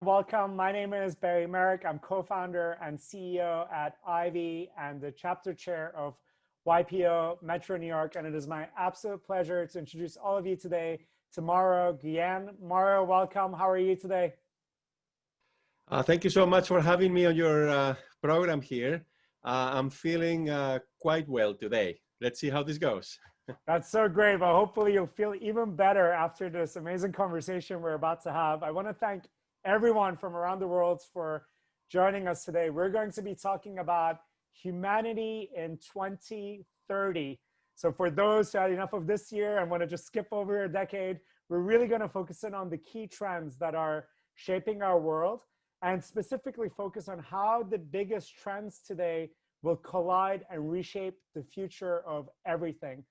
welcome. My name is Barry Merrick. I'm co-founder and CEO at Ivy and the chapter chair of YPO Metro New York. And it is my absolute pleasure to introduce all of you today to Mauro Guillén. Mauro, welcome. How are you today? Thank you so much for having me on your program here. I'm feeling quite well today. Let's see how this goes. That's so great. But hopefully you'll feel even better after this amazing conversation we're about to have. I want to thank everyone from around the world for joining us today. We're going to be talking about humanity in 2030. So for those who had enough of this year and want to just skip over a decade, we're really going to focus in on the key trends that are shaping our world and specifically focus on how the biggest trends today will collide and reshape the future of everything.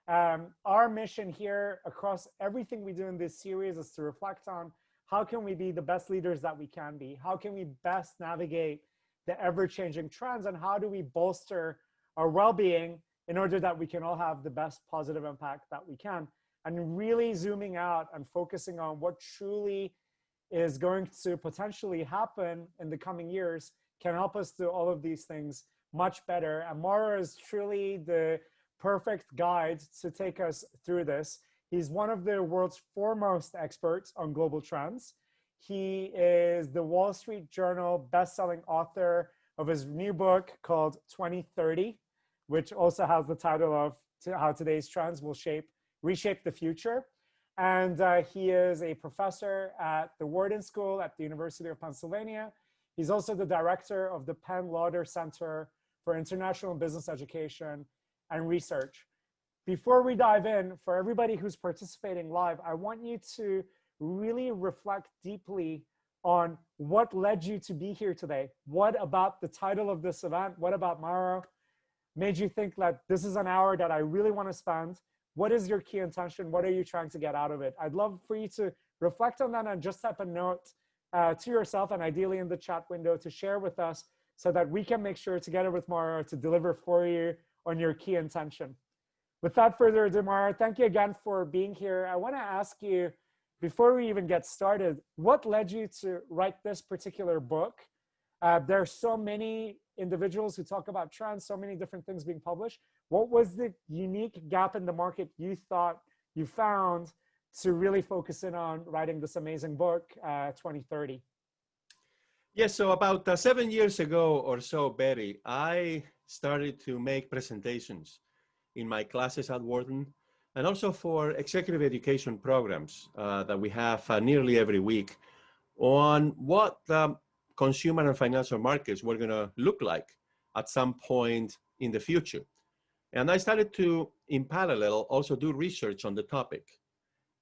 Our mission here across everything we do in this series is to reflect on how can we be the best leaders that we can be? How can we best navigate the ever-changing trends, and how do we bolster our well-being in order that we can all have the best positive impact that we can? And really zooming out and focusing on what truly is going to potentially happen in the coming years can help us do all of these things much better. And Mauro is truly the perfect guide to take us through this. He's one of the world's foremost experts on global trends. He is the Wall Street Journal best-selling author of his new book called 2030, which also has the title of How Today's Trends Will Reshape the Future. And he is a professor at the Wharton School at the University of Pennsylvania. He's also the director of the Penn Lauder Center for International Business Education and Research. Before we dive in, for everybody who's participating live, I want you to really reflect deeply on what led you to be here today. What about the title of this event? What about Mauro made you think that this is an hour that I really want to spend? What is your key intention? What are you trying to get out of it? I'd love for you to reflect on that and just type a note to yourself and ideally in the chat window to share with us so that we can make sure together with Mauro to deliver for you on your key intention. Without further ado, Mauro, thank you again for being here. I want to ask you, before we even get started, what led you to write this particular book? There are so many individuals who talk about trends, so many different things being published. What was the unique gap in the market you thought you found to really focus in on writing this amazing book, 2030? Yes, so about 7 years ago or so, Betty, I started to make presentations in my classes at Wharton and also for executive education programs that we have nearly every week on what consumer and financial markets were going to look like at some point in the future. And I started to, in parallel, also do research on the topic.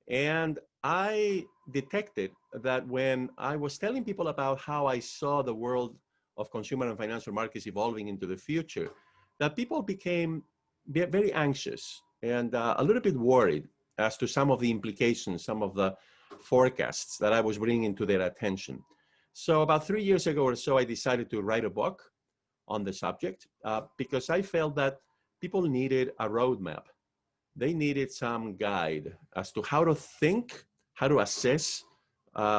And I detected that when I was telling people about how I saw the world of consumer and financial markets evolving into the future, that people became very anxious and a little bit worried as to some of the implications, some of the forecasts that I was bringing to their attention. So about 3 years ago or so, I decided to write a book on the subject because I felt that people needed a roadmap. They needed some guide as to how to think, how to assess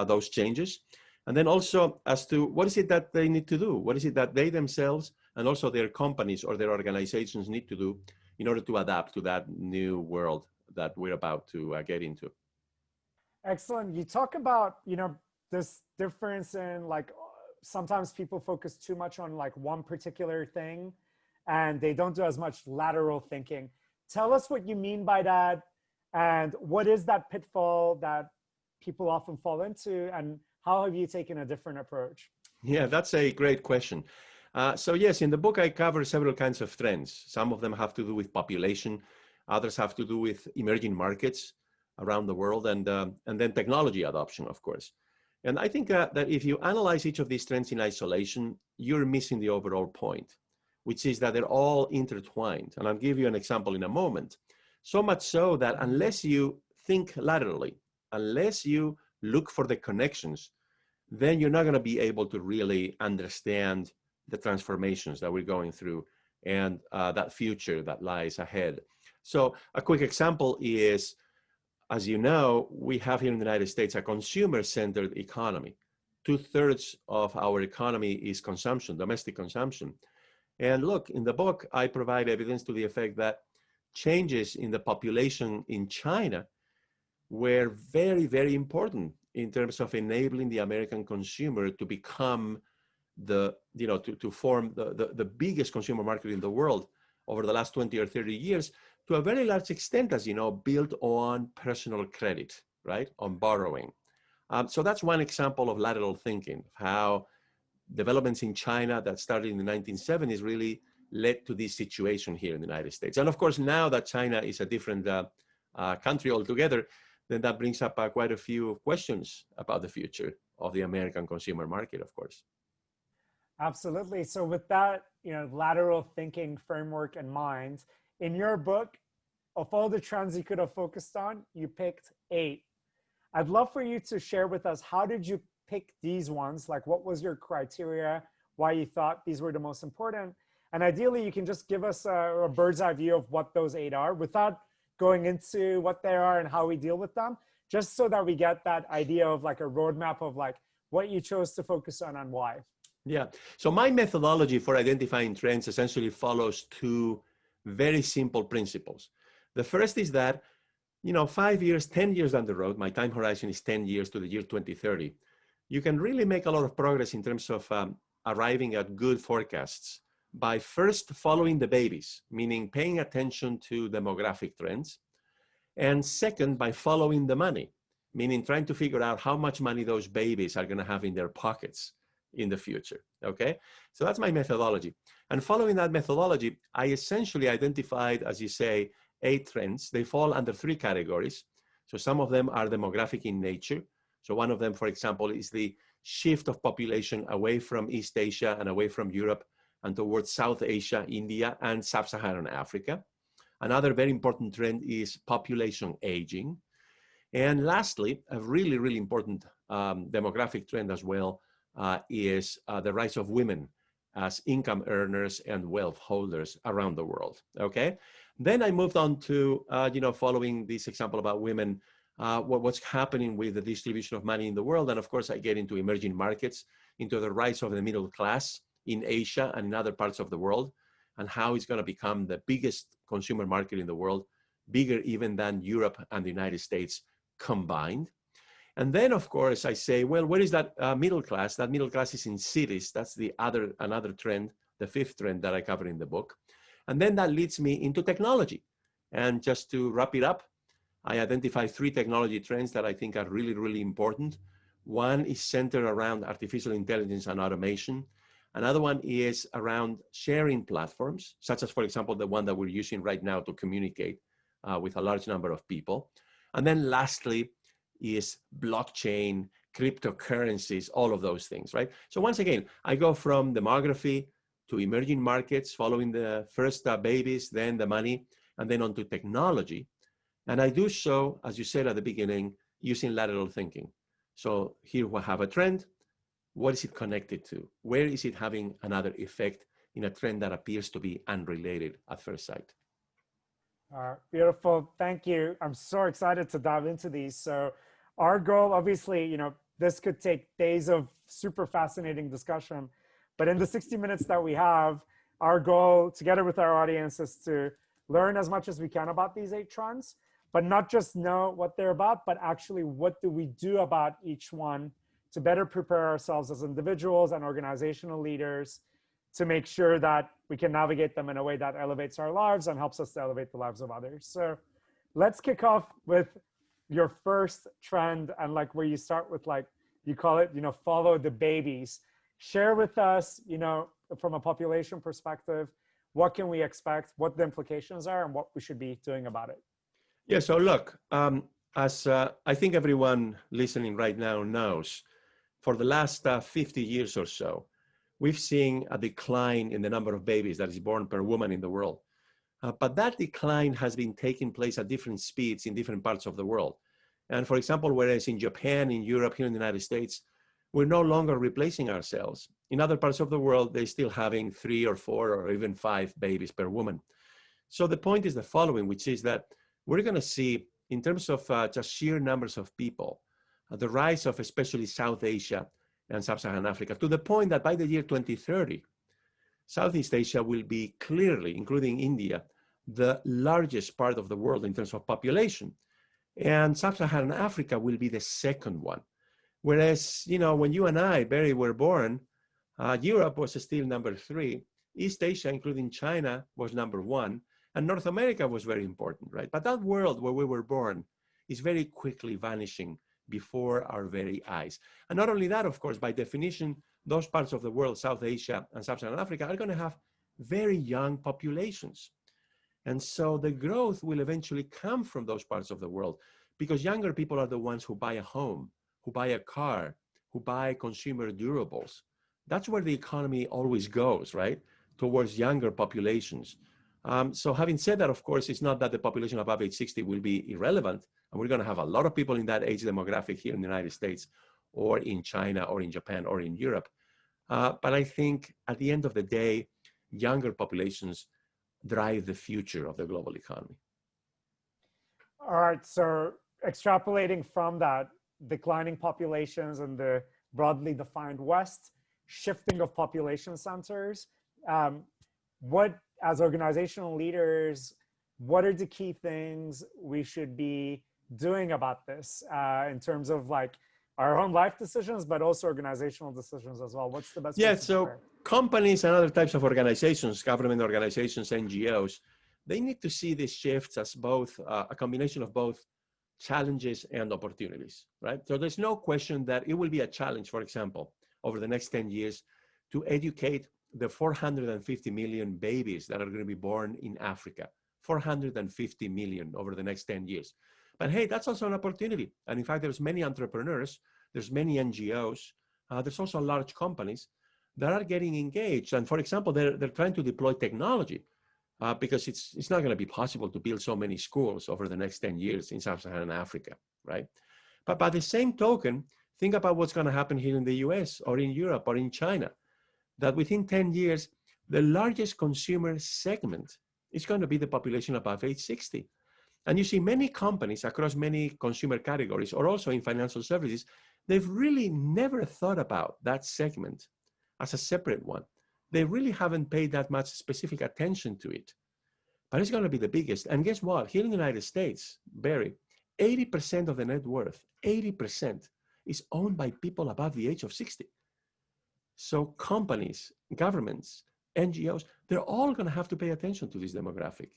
those changes, and then also as to what is it that they need to do? What is it that they themselves and also their companies or their organizations need to do in order to adapt to that new world that we're about to get into? Excellent. You talk about, this difference in sometimes people focus too much on one particular thing and they don't do as much lateral thinking. Tell us what you mean by that, and what is that pitfall that people often fall into, and how have you taken a different approach? Yeah, that's a great question. So yes, in the book, I cover several kinds of trends. Some of them have to do with population. Others have to do with emerging markets around the world, and then technology adoption, of course. And I think that if you analyze each of these trends in isolation, you're missing the overall point, which is that they're all intertwined. And I'll give you an example in a moment. So much so that unless you think laterally, unless you look for the connections, then you're not going to be able to really understand the transformations that we're going through and that future that lies ahead. So a quick example is, as you know, we have here in the United States a consumer-centered economy. 2/3 of our economy is consumption, domestic consumption. And look, in the book, I provide evidence to the effect that changes in the population in China were very, very important in terms of enabling the American consumer to become to form the biggest consumer market in the world over the last 20 or 30 years, to a very large extent, as you know, built on personal credit, right, on borrowing. So that's one example of lateral thinking, how developments in China that started in the 1970s really led to this situation here in the United States. And of course, now that China is a different country altogether, then that brings up quite a few questions about the future of the American consumer market, of course. Absolutely. So with that, lateral thinking framework in mind, in your book, of all the trends you could have focused on, you picked 8. I'd love for you to share with us, how did you pick these ones? Like, what was your criteria, why you thought these were the most important? And ideally, you can just give us a bird's eye view of what those 8 are without going into what they are and how we deal with them, just so that we get that idea of like a roadmap of like what you chose to focus on and why. Yeah. So my methodology for identifying trends essentially follows 2 very simple principles. The first is that, 5 years, 10 years down the road, my time horizon is 10 years to the year 2030, you can really make a lot of progress in terms of arriving at good forecasts by first following the babies, meaning paying attention to demographic trends. And second, by following the money, meaning trying to figure out how much money those babies are going to have in their pockets in the future, okay? So that's my methodology. And following that methodology, I essentially identified, as you say, 8 trends. They fall under 3 categories. So some of them are demographic in nature. So one of them, for example, is the shift of population away from East Asia and away from Europe and towards South Asia, India, and Sub-Saharan Africa. Another very important trend is population aging. And lastly, a really, really important demographic trend as well is the rise of women as income earners and wealth holders around the world, okay? Then I moved on to, following this example about women, what's happening with the distribution of money in the world. And of course, I get into emerging markets, into the rise of the middle class in Asia and in other parts of the world, and how it's going to become the biggest consumer market in the world, bigger even than Europe and the United States combined. And then, of course, I say, well, where is that middle class? That middle class is in cities. That's another trend, the 5th trend that I cover in the book. And then that leads me into technology. And just to wrap it up, I identify 3 technology trends that I think are really, really important. One is centered around artificial intelligence and automation. Another one is around sharing platforms, such as, for example, the one that we're using right now to communicate with a large number of people. And then lastly is blockchain, cryptocurrencies, all of those things, right? So once again, I go from demography to emerging markets, following the first babies, then the money, and then onto technology. And I do so, as you said at the beginning, using lateral thinking. So here we have a trend. What is it connected to? Where is it having another effect in a trend that appears to be unrelated at first sight? Beautiful. Thank you. I'm so excited to dive into these. So our goal, obviously, this could take days of super fascinating discussion, but in the 60 minutes that we have, our goal together with our audience is to learn as much as we can about these 8 trends, but not just know what they're about, but actually what do we do about each one to better prepare ourselves as individuals and organizational leaders to make sure that we can navigate them in a way that elevates our lives and helps us to elevate the lives of others. So let's kick off with your first trend, and like where you start with, like you call it, follow the babies. Share with us, from a population perspective, what can we expect, what the implications are, and what we should be doing about it. Yeah, so look, as I think everyone listening right now knows, for the last 50 years or so, we've seen a decline in the number of babies that is born per woman in the world. But that decline has been taking place at different speeds in different parts of the world. And for example, whereas in Japan, in Europe, here in the United States, we're no longer replacing ourselves. In other parts of the world, they're still having 3 or 4 or even 5 babies per woman. So the point is the following, which is that we're going to see, in terms of just sheer numbers of people, the rise of especially South Asia and Sub-Saharan Africa, to the point that by the year 2030, Southeast Asia will be clearly, including India, the largest part of the world in terms of population. And Sub-Saharan Africa will be the second one. Whereas, you know, when you and I, Barry, were born, Europe was still number 3. East Asia, including China, was number 1. And North America was very important, right? But that world where we were born is very quickly vanishing before our very eyes. And not only that, of course, by definition, those parts of the world, South Asia and Sub-Saharan Africa, are going to have very young populations. And so the growth will eventually come from those parts of the world, because younger people are the ones who buy a home, who buy a car, who buy consumer durables. That's where the economy always goes, right? Towards younger populations. So having said that, of course, it's not that the population above age 60 will be irrelevant. And we're going to have a lot of people in that age demographic here in the United States, or in China, or in Japan, or in Europe. But I think at the end of the day, younger populations drive the future of the global economy. All right, so extrapolating from that, declining populations in the broadly defined West, shifting of population centers, what, as organizational leaders, what are the key things we should be doing about this in terms of like our own life decisions, but also organizational decisions as well? What's the best way to so prepare? Companies and other types of organizations, government organizations, NGOs, they need to see these shifts as both a combination of both challenges and opportunities, right? So there's no question that it will be a challenge, for example, over the next 10 years to educate the 450 million babies that are going to be born in Africa, 450 million over the next 10 years. But hey, that's also an opportunity. And in fact, there's many entrepreneurs, there's many NGOs, there's also large companies that are getting engaged. And for example, they're trying to deploy technology because it's not going to be possible to build so many schools over the next 10 years in Sub-Saharan Africa, right? But by the same token, think about what's going to happen here in the US or in Europe or in China, that within 10 years, the largest consumer segment is going to be the population above age 60. And you see many companies across many consumer categories, or also in financial services, they've really never thought about that segment as a separate one. They really haven't paid that much specific attention to it. But it's going to be the biggest. And guess what? Here in the United States, Barry, 80% of the net worth, 80%, is owned by people above the age of 60. So companies, governments, NGOs, they're all going to have to pay attention to this demographic.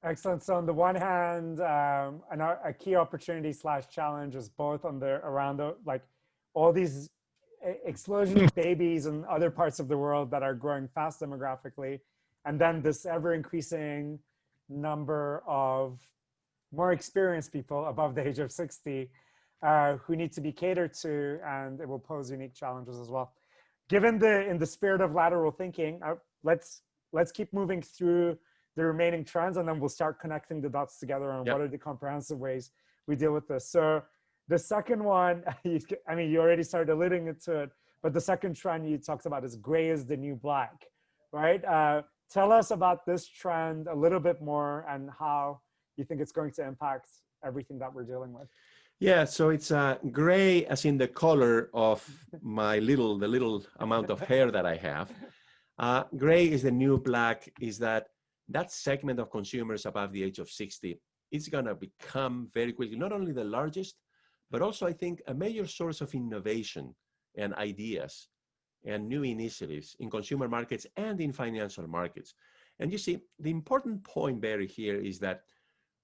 Excellent. So on the one hand, a key opportunity / challenge is both on the around the like all these explosion of babies in other parts of the world that are growing fast demographically, and then this ever increasing number of more experienced people above the age of 60 who need to be catered to, and it will pose unique challenges as well. Given in the spirit of lateral thinking, let's keep moving through the remaining trends, and then we'll start connecting the dots together on what are the comprehensive ways we deal with this. So the second one, I mean, you already started alluding to it, but the second trend you talked about is gray is the new black, right? Tell us about this trend a little bit more and how you think it's going to impact everything that we're dealing with. Yeah, so it's gray as in the color of the little amount of hair that I have. Gray is the new black, is that segment of consumers above the age of 60 is going to become very quickly, not only the largest, but also I think a major source of innovation and ideas and new initiatives in consumer markets and in financial markets. And you see, the important point, Barry, here is that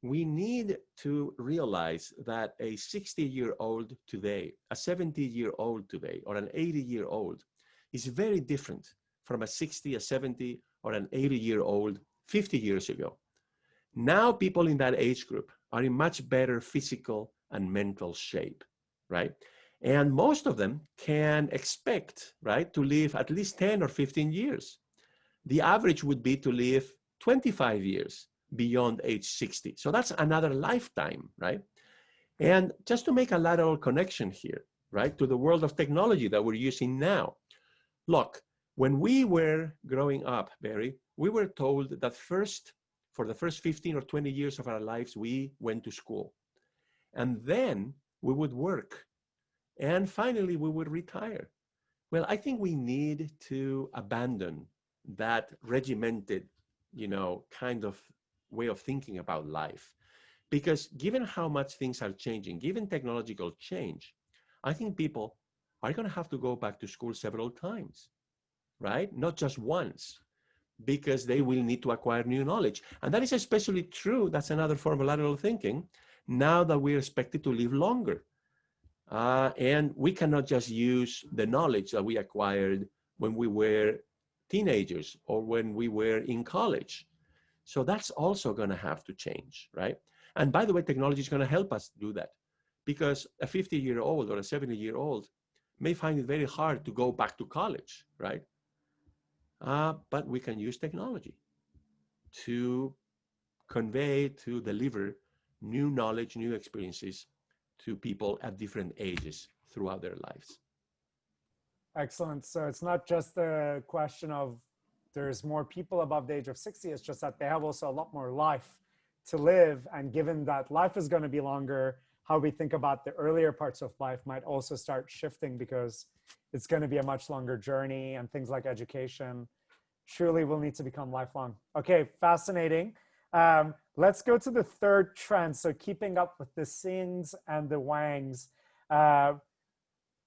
we need to realize that a 60-year-old today, a 70-year-old today, or an 80-year-old is very different from a 60, a 70, or an 80-year-old 50 years ago. Now people in that age group are in much better physical and mental shape, right? And most of them can expect, right, to live at least 10 or 15 years. The average would be to live 25 years beyond age 60. So that's another lifetime, right? And just to make a lateral connection here, right, to the world of technology that we're using now. Look, when we were growing up, Barry, we were told that for the first 15 or 20 years of our lives, we went to school. And then we would work. and finally we would retire. Well, I think we need to abandon that regimented, kind of way of thinking about life. Because given how much things are changing, given technological change, I think people are going to have to go back to school several times, right? Not just once, because they will need to acquire new knowledge. And that is especially true, that's another form of lateral thinking, now that we're expected to live longer. And we cannot just use the knowledge that we acquired when we were teenagers or when we were in college. So that's also going to have to change, right? And by the way, technology is going to help us do that, because a 50-year-old or a 70-year-old may find it very hard to go back to college, right? But we can use technology to convey, to deliver new knowledge, new experiences to people at different ages throughout their lives. Excellent. So it's not just a question of there's more people above the age of 60, it's just that they have also a lot more life to live. And given that life is going to be longer, how we think about the earlier parts of life might also start shifting, because it's going to be a much longer journey, and things like education truly will need to become lifelong. Okay, fascinating. Let's go to the third trend. So keeping up with the Singhs and the Wangs, the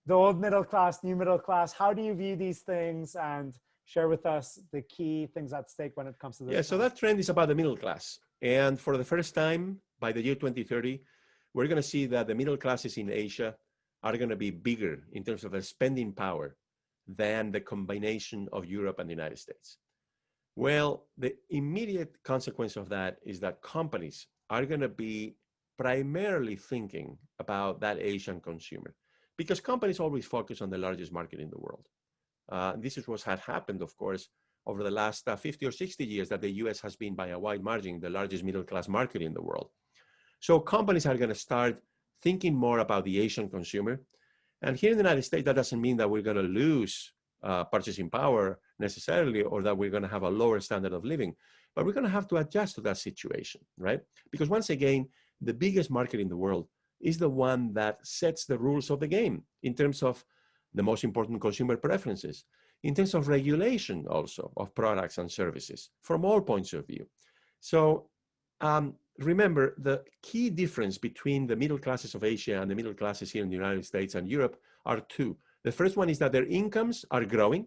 old middle class, new middle class, how do you view these things? And share with us the key things at stake when it comes to this. Yeah, so that trend is about the middle class. And for the first time, by the year 2030, we're going to see that the middle classes in Asia are going to be bigger in terms of their spending power than the combination of Europe and the United States. Well, the immediate consequence of that is that companies are going to be primarily thinking about that Asian consumer, because companies always focus on the largest market in the world. This is what had happened, of course, over the last 50 or 60 years, that the US has been by a wide margin the largest middle class market in the world. So companies are going to start thinking more about the Asian consumer. And here in the United States, that doesn't mean that we're going to lose purchasing power necessarily, or that we're going to have a lower standard of living, but we're going to have to adjust to that situation, right? Because once again, the biggest market in the world is the one that sets the rules of the game in terms of the most important consumer preferences, in terms of regulation also of products and services from all points of view. So remember, the key difference between the middle classes of Asia and the middle classes here in the United States and Europe are two. The first one is that their incomes are growing,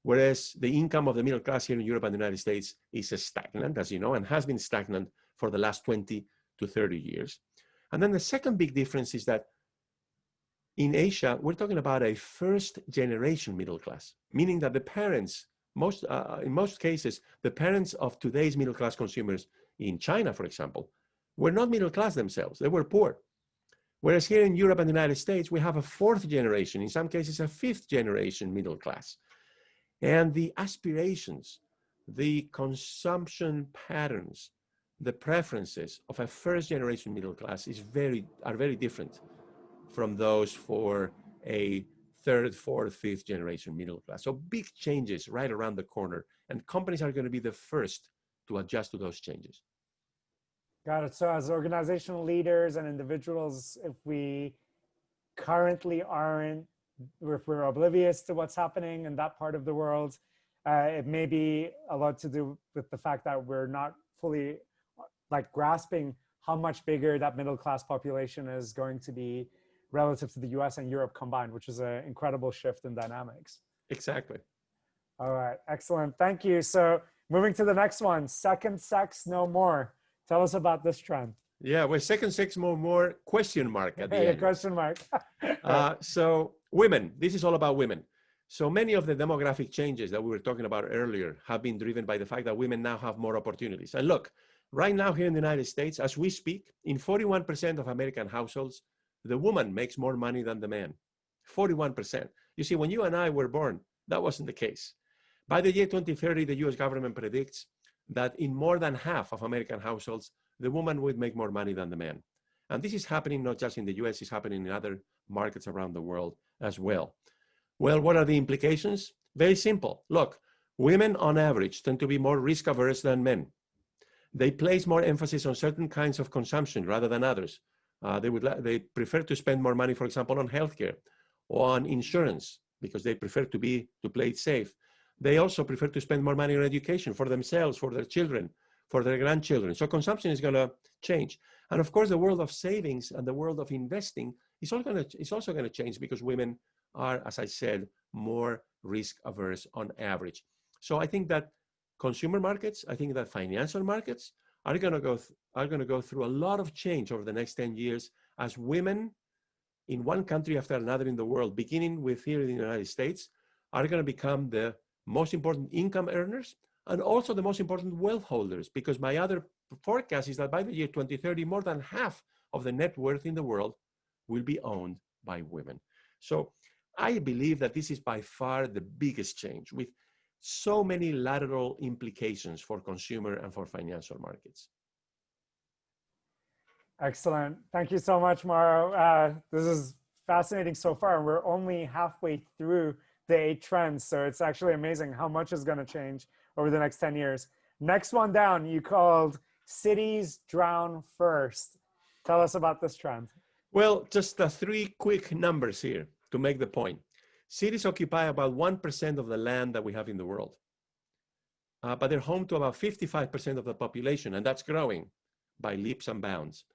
whereas the income of the middle class here in Europe and the United States is stagnant, as you know, and has been stagnant for the last 20 to 30 years. And then the second big difference is that in Asia, we're talking about a first generation middle class, meaning that the parents, in most cases, the parents of today's middle class consumers in China, for example, were not middle class themselves, they were poor. Whereas here in Europe and the United States, we have a fourth generation, in some cases a fifth generation middle class. And the aspirations, the consumption patterns, the preferences of a first generation middle class are very different from those for a third, fourth, fifth generation middle class. So big changes right around the corner, and companies are going to be the first to adjust to those changes. Got it. So as organizational leaders and individuals, if we currently aren't, if we're oblivious to what's happening in that part of the world, it may be a lot to do with the fact that we're not fully grasping how much bigger that middle class population is going to be relative to the US and Europe combined, which is an incredible shift in dynamics. Exactly. All right, excellent. Thank you. So moving to the next one, second sex no more. Tell us about this trend. Yeah, well, second sex no more, question mark at the end. Question mark. So women, this is all about women. So many of the demographic changes that we were talking about earlier have been driven by the fact that women now have more opportunities. And look, right now here in the United States, as we speak, in 41% of American households, the woman makes more money than the man. 41%. You see, when you and I were born, that wasn't the case. By the year 2030, the US government predicts that in more than half of American households, the woman would make more money than the man. And this is happening not just in the US, it's happening in other markets around the world as well. Well, what are the implications? Very simple. Look, women on average tend to be more risk averse than men. They place more emphasis on certain kinds of consumption rather than others. They prefer to spend more money, for example, on healthcare, on insurance because they prefer to play it safe. They also prefer to spend more money on education for themselves, for their children, for their grandchildren. So consumption is going to change. And of course, the world of savings and the world of investing is also going to change because women are, as I said, more risk averse on average. So I think that consumer markets, I think that financial markets are going to go through a lot of change over the next 10 years as women in one country after another in the world, beginning with here in the United States, are going to become the most important income earners and also the most important wealth holders, because my other forecast is that by the year 2030, more than half of the net worth in the world will be owned by women. So I believe that this is by far the biggest change, with so many lateral implications for consumer and for financial markets. Excellent. Thank you so much, Mauro. This is fascinating so far. And we're only halfway through the 8 trends. So it's actually amazing how much is going to change over the next 10 years. Next one down, you called cities drown first. Tell us about this trend. Well, just 3 quick numbers here to make the point. Cities occupy about 1% of the land that we have in the world. But they're home to about 55% of the population, and that's growing by leaps and bounds.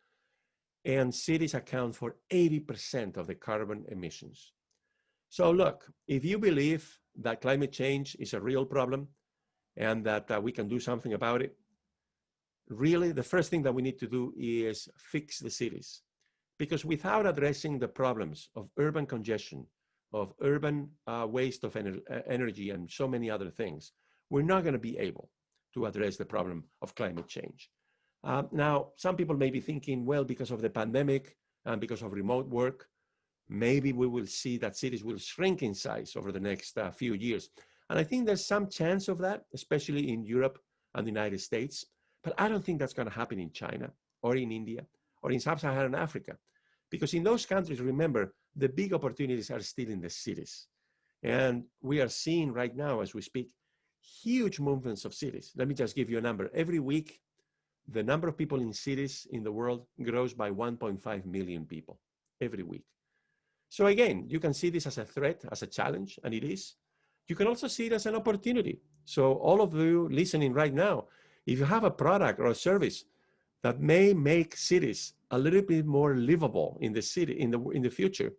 And cities account for 80% of the carbon emissions. So look, if you believe that climate change is a real problem and that we can do something about it, really the first thing that we need to do is fix the cities. Because without addressing the problems of urban congestion, of urban waste of energy and so many other things, we're not going to be able to address the problem of climate change. Now, some people may be thinking, well, because of the pandemic and because of remote work, maybe we will see that cities will shrink in size over the next few years. And I think there's some chance of that, especially in Europe and the United States. But I don't think that's going to happen in China or in India or in sub-Saharan Africa. Because in those countries, remember, the big opportunities are still in the cities. And we are seeing right now, as we speak, huge movements of cities. Let me just give you a number. Every week, the number of people in cities in the world grows by 1.5 million people every week. So again, you can see this as a threat, as a challenge, and it is. You can also see it as an opportunity. So all of you listening right now, if you have a product or a service that may make cities a little bit more livable in the city, in the future,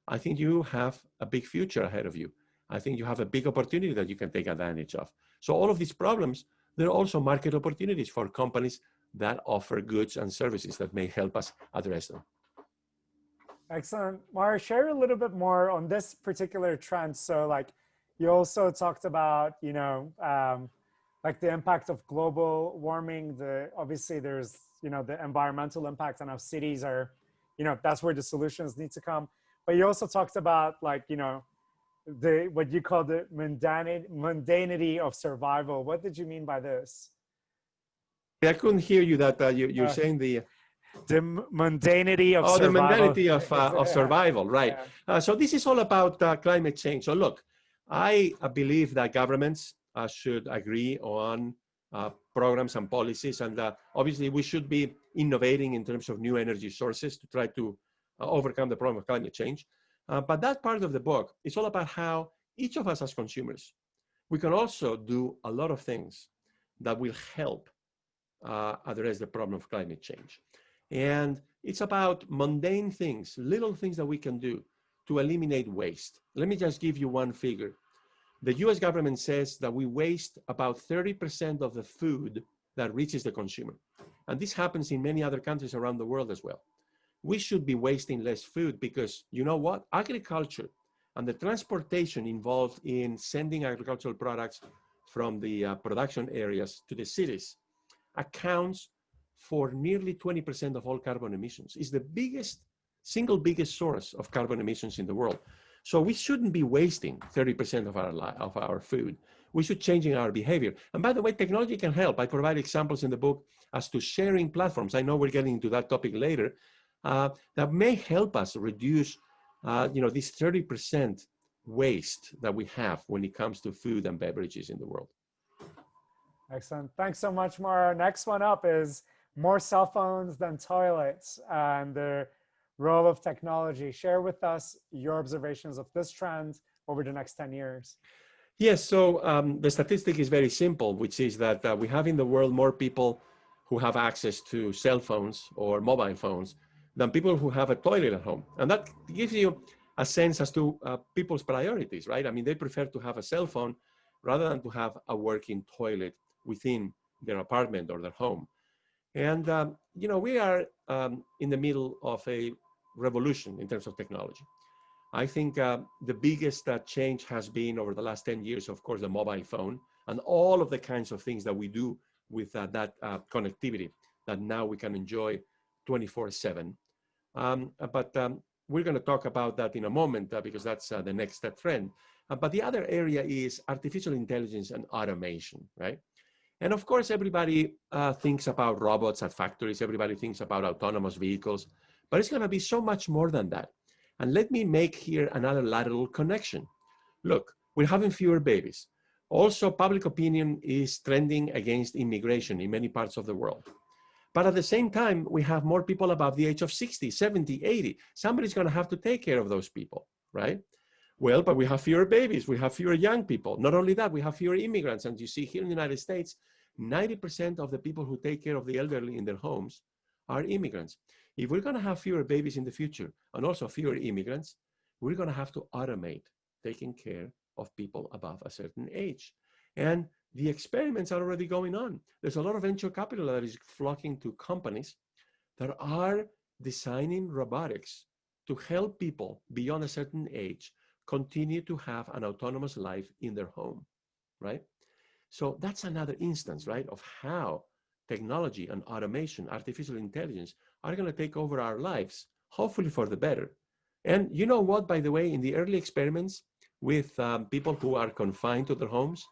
I think you have a big future ahead of you. I think you have a big opportunity that you can take advantage of. So all of these problems, there are also market opportunities for companies that offer goods and services that may help us address them. Excellent. Mauro, share a little bit more on this particular trend. So like you also talked about, like the impact of global warming, obviously there's, the environmental impact and how cities are, that's where the solutions need to come. But you also talked about like, what you call the mundanity of survival. What did you mean by this? I couldn't hear you that you're saying the mundanity of survival. The mundanity of survival, right. Yeah. So this is all about climate change. So look, I believe that governments should agree on programs and policies, and obviously we should be innovating in terms of new energy sources to try to overcome the problem of climate change. But that part of the book is all about how each of us as consumers, we can also do a lot of things that will help address the problem of climate change. And it's about mundane things, little things that we can do to eliminate waste. Let me just give you one figure. The US government says that we waste about 30% of the food that reaches the consumer. And this happens in many other countries around the world as well. We should be wasting less food because, you know what? Agriculture and the transportation involved in sending agricultural products from the production areas to the cities accounts for nearly 20% of all carbon emissions. It's the single biggest source of carbon emissions in the world. So we shouldn't be wasting 30% of our food. We should change our behavior. And by the way, technology can help. I provide examples in the book as to sharing platforms. I know we're getting into that topic later. That may help us reduce, this 30% waste that we have when it comes to food and beverages in the world. Excellent. Thanks so much, Mauro. Next one up is more cell phones than toilets. And role of technology. Share with us your observations of this trend over the next 10 years. Yes, so the statistic is very simple, which is that we have in the world more people who have access to cell phones or mobile phones than people who have a toilet at home. And that gives you a sense as to people's priorities, right? I mean, they prefer to have a cell phone rather than to have a working toilet within their apartment or their home. And, we are in the middle of a revolution in terms of technology. I think the biggest change has been over the last 10 years, of course, the mobile phone and all of the kinds of things that we do with that connectivity that now we can enjoy 24/7. But we're going to talk about that in a moment because that's the next trend. But the other area is artificial intelligence and automation, right? And of course, everybody thinks about robots at factories. Everybody thinks about autonomous vehicles, but it's going to be so much more than that. And let me make here another lateral connection. Look, we're having fewer babies. Also, public opinion is trending against immigration in many parts of the world. But at the same time, we have more people above the age of 60, 70, 80. Somebody's going to have to take care of those people, right? Well, but we have fewer babies. We have fewer young people. Not only that, we have fewer immigrants. And you see here in the United States, 90% of the people who take care of the elderly in their homes are immigrants. If we're going to have fewer babies in the future and also fewer immigrants, we're going to have to automate taking care of people above a certain age. And the experiments are already going on. There's a lot of venture capital that is flocking to companies that are designing robotics to help people beyond a certain age continue to have an autonomous life in their home, right? So that's another instance, right, of how technology and automation, artificial intelligence, are going to take over our lives, hopefully for the better. And you know what, by the way, in the early experiments with people who are confined to their homes,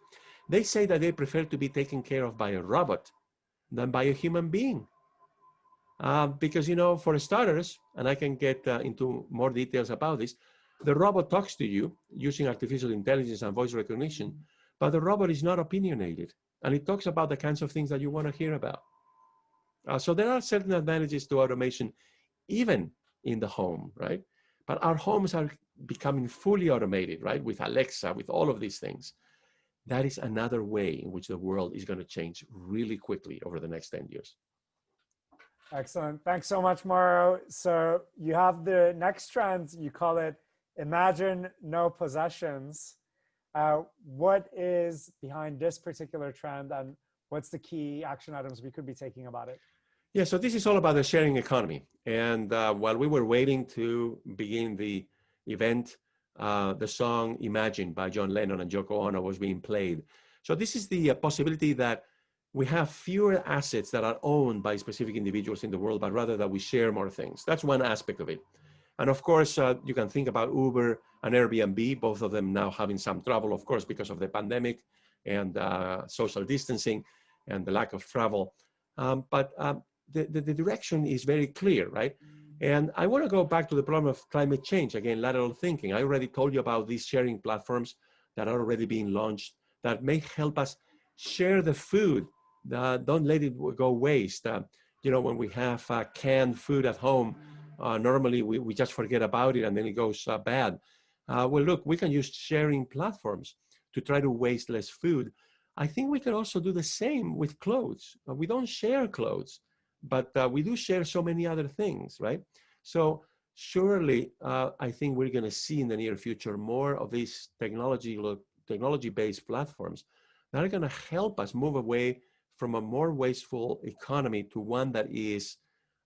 they say that they prefer to be taken care of by a robot than by a human being. Because, for starters, and I can get into more details about this, the robot talks to you using artificial intelligence and voice recognition, but the robot is not opinionated, and it talks about the kinds of things that you want to hear about. So there are certain advantages to automation, even in the home, right? But our homes are becoming fully automated, right? With Alexa, with all of these things. That is another way in which the world is going to change really quickly over the next 10 years. Excellent. Thanks so much, Mauro. So you have the next trend, you call it Imagine No Possessions. What is behind this particular trend, and what's the key action items we could be taking about it? Yeah, so this is all about the sharing economy. And while we were waiting to begin the event, the song Imagine by John Lennon and Yoko Ono was being played. So this is the possibility that we have fewer assets that are owned by specific individuals in the world, but rather that we share more things. That's one aspect of it. And of course, you can think about Uber and Airbnb, both of them now having some trouble, of course, because of the pandemic and social distancing and the lack of travel. But the direction is very clear, right? And I want to go back to the problem of climate change, again, lateral thinking. I already told you about these sharing platforms that are already being launched that may help us share the food. Don't let it go waste. When we have canned food at home, normally we just forget about it and then it goes bad. Well, look, we can use sharing platforms to try to waste less food. I think we can also do the same with clothes. We don't share clothes, but we do share so many other things, right? So surely, I think we're going to see in the near future more of these technology-based platforms that are going to help us move away from a more wasteful economy to one that is,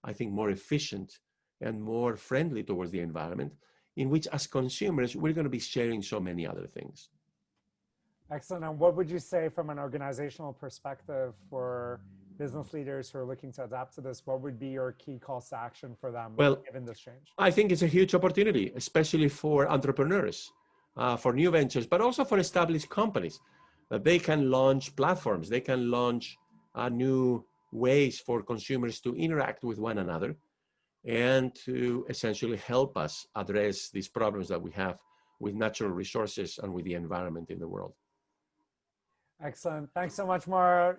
I think, more efficient and more friendly towards the environment, in which as consumers, we're going to be sharing so many other things. Excellent. And what would you say from an organizational perspective for business leaders who are looking to adapt to this? What would be your key calls to action for them given this change? I think it's a huge opportunity, especially for entrepreneurs, for new ventures, but also for established companies, that they can launch platforms, they can launch new ways for consumers to interact with one another and to essentially help us address these problems that we have with natural resources and with the environment in the world. Excellent. Thanks so much, Mauro.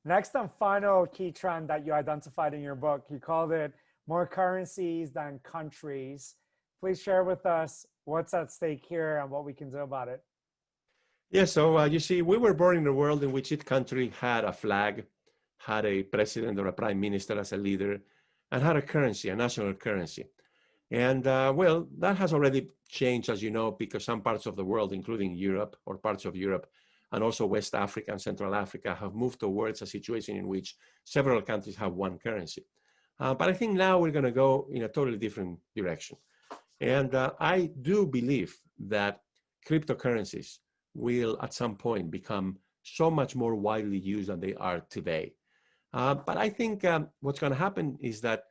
Next and final key trend that you identified in your book, you called it more currencies than countries. Please share with us what's at stake here and what we can do about it. Yeah, so you see, we were born in a world in which each country had a flag, had a president or a prime minister as a leader, and had a currency, a national currency. And well, that has already changed, as you know, because some parts of the world, including Europe or parts of Europe, and also West Africa and Central Africa, have moved towards a situation in which several countries have one currency. But I think now we're going to go in a totally different direction. And I do believe that cryptocurrencies will at some point become so much more widely used than they are today. But I think what's going to happen is that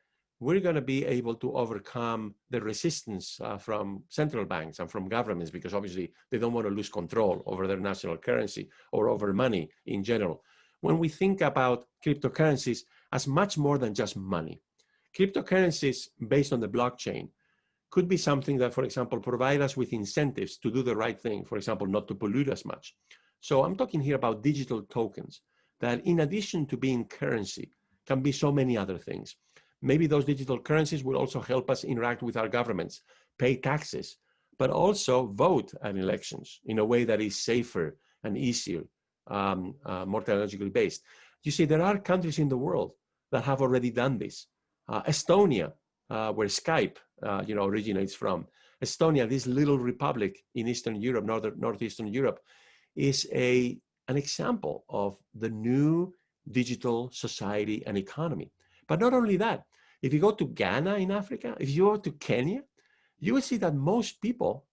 we're going to be able to overcome the resistance from central banks and from governments, because obviously they don't want to lose control over their national currency or over money in general. When we think about cryptocurrencies as much more than just money, cryptocurrencies based on the blockchain could be something that, for example, provide us with incentives to do the right thing, for example, not to pollute as much. So I'm talking here about digital tokens that, in addition to being currency, can be so many other things. Maybe those digital currencies will also help us interact with our governments, pay taxes, but also vote at elections in a way that is safer and easier, more technologically based. You see, there are countries in the world that have already done this. Estonia, where Skype originates from. Estonia, this little republic in Eastern Europe, northeastern Europe, is an example of the new digital society and economy. But not only that, if you go to Ghana in Africa, if you go to Kenya, you will see that most people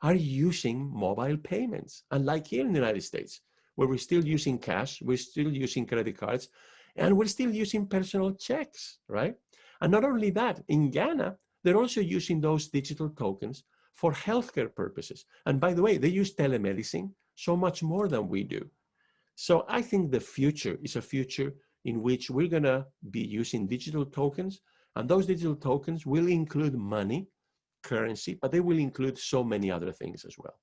are using mobile payments. Unlike here in the United States, where we're still using cash, we're still using credit cards, and we're still using personal checks, right? And not only that, in Ghana, they're also using those digital tokens for healthcare purposes. And by the way, they use telemedicine so much more than we do. So I think the future is a future in which we're going to be using digital tokens, and those digital tokens will include money, currency, but they will include so many other things as well.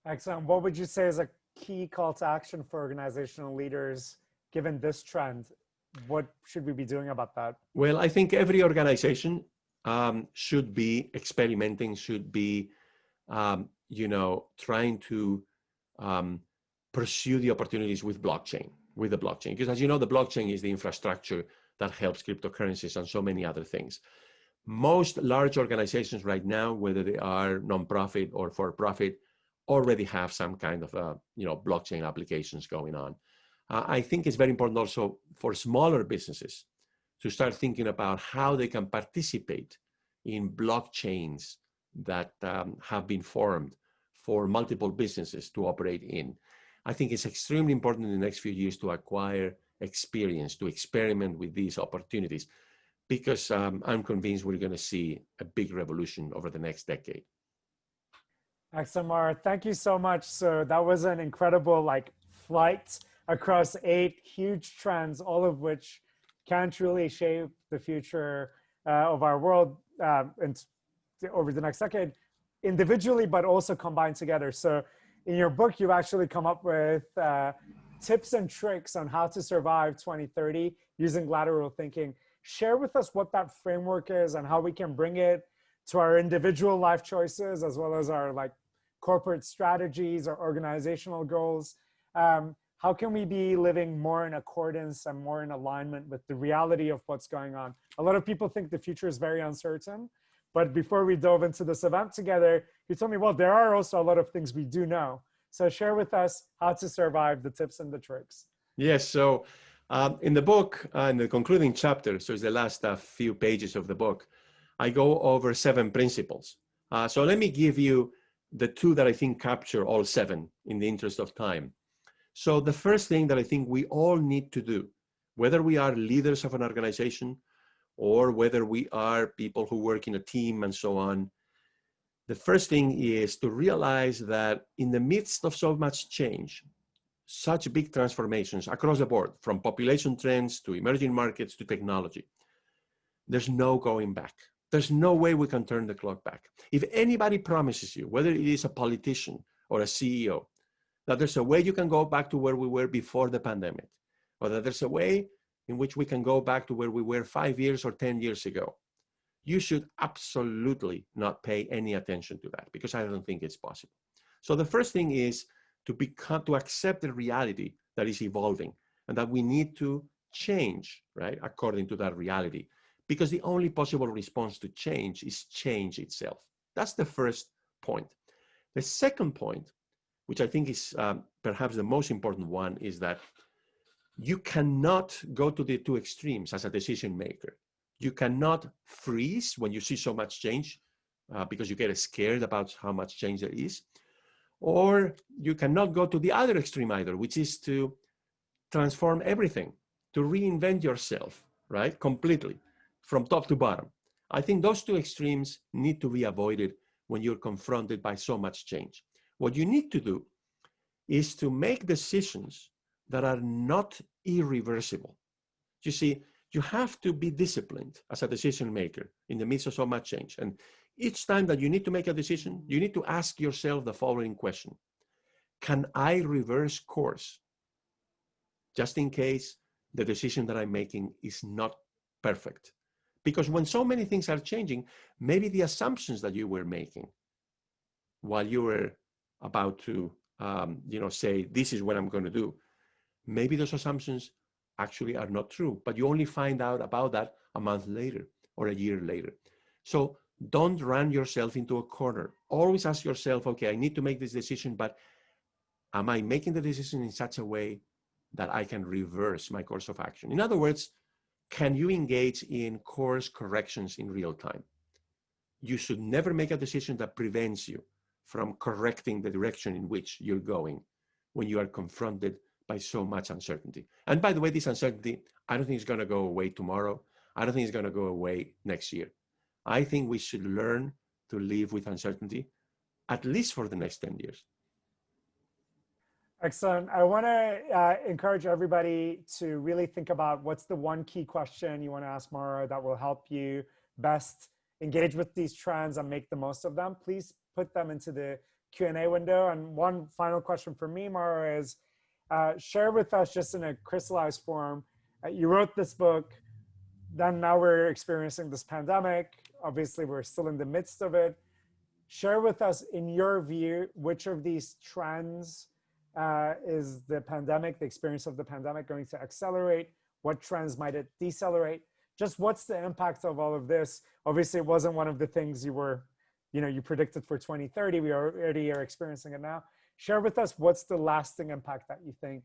Excellent. What would you say is a key call to action for organizational leaders given this trend? What should we be doing about that? Well, I think every organization should be experimenting, should be, trying to pursue the opportunities with the blockchain. Because as you know, the blockchain is the infrastructure that helps cryptocurrencies and so many other things. Most large organizations right now, whether they are nonprofit or for-profit, already have some kind of blockchain applications going on. I think it's very important also for smaller businesses to start thinking about how they can participate in blockchains that have been formed for multiple businesses to operate in. I think it's extremely important in the next few years to acquire experience, to experiment with these opportunities, because I'm convinced we're going to see a big revolution over the next decade. Excellent, Mauro. Thank you so much. So that was an incredible flight across 8 huge trends, all of which can truly shape the future of our world and over the next decade, individually, but also combined together. So in your book, you actually come up with tips and tricks on how to survive 2030 using lateral thinking. Share with us what that framework is and how we can bring it to our individual life choices, as well as our corporate strategies or organizational goals. How can we be living more in accordance and more in alignment with the reality of what's going on? A lot of people think the future is very uncertain, but before we dove into this event together, you told me, well, there are also a lot of things we do know. So share with us how to survive, the tips and the tricks. Yes, so in the book, in the concluding chapter, so it's the last few pages of the book, I go over 7 principles. So let me give you the 2 that I think capture all 7 in the interest of time. So the first thing that I think we all need to do, whether we are leaders of an organization or whether we are people who work in a team and so on, the first thing is to realize that in the midst of so much change, such big transformations across the board, from population trends to emerging markets to technology, there's no going back. There's no way we can turn the clock back. If anybody promises you, whether it is a politician or a CEO, that there's a way you can go back to where we were before the pandemic, or that there's a way in which we can go back to where we were 5 years or 10 years ago. You should absolutely not pay any attention to that, because I don't think it's possible. So the first thing is to accept the reality that is evolving and that we need to change, right, according to that reality, because the only possible response to change is change itself. That's the first point. The second point, which I think is perhaps the most important one, is that you cannot go to the two extremes as a decision maker. You cannot freeze when you see so much change because you get scared about how much change there is. Or you cannot go to the other extreme either, which is to transform everything, to reinvent yourself, right? Completely, from top to bottom. I think those two extremes need to be avoided when you're confronted by so much change. What you need to do is to make decisions that are not irreversible. You see, you have to be disciplined as a decision maker in the midst of so much change. And each time that you need to make a decision, you need to ask yourself the following question: can I reverse course just in case the decision that I'm making is not perfect? Because when so many things are changing, maybe the assumptions that you were making while you were about to say, this is what I'm going to do, maybe those assumptions actually are not true, but you only find out about that a month later or a year later. So don't run yourself into a corner. Always ask yourself, okay, I need to make this decision, but am I making the decision in such a way that I can reverse my course of action? In other words, can you engage in course corrections in real time? You should never make a decision that prevents you from correcting the direction in which you're going when you are confronted by so much uncertainty. And by the way, this uncertainty, I don't think it's going to go away tomorrow. I don't think it's going to go away next year. I think we should learn to live with uncertainty, at least for the next 10 years. Excellent. I want to encourage everybody to really think about what's the one key question you want to ask Mauro that will help you best engage with these trends and make the most of them. Please put them into the Q&A window. And one final question for me, Mauro, is share with us just in a crystallized form. You wrote this book, then now we're experiencing this pandemic. Obviously, we're still in the midst of it. Share with us, in your view, which of these trends is the pandemic, the experience of the pandemic, going to accelerate? What trends might it decelerate? Just what's the impact of all of this? Obviously, it wasn't one of the things you predicted for 2030. We already are experiencing it now. Share with us what's the lasting impact that you think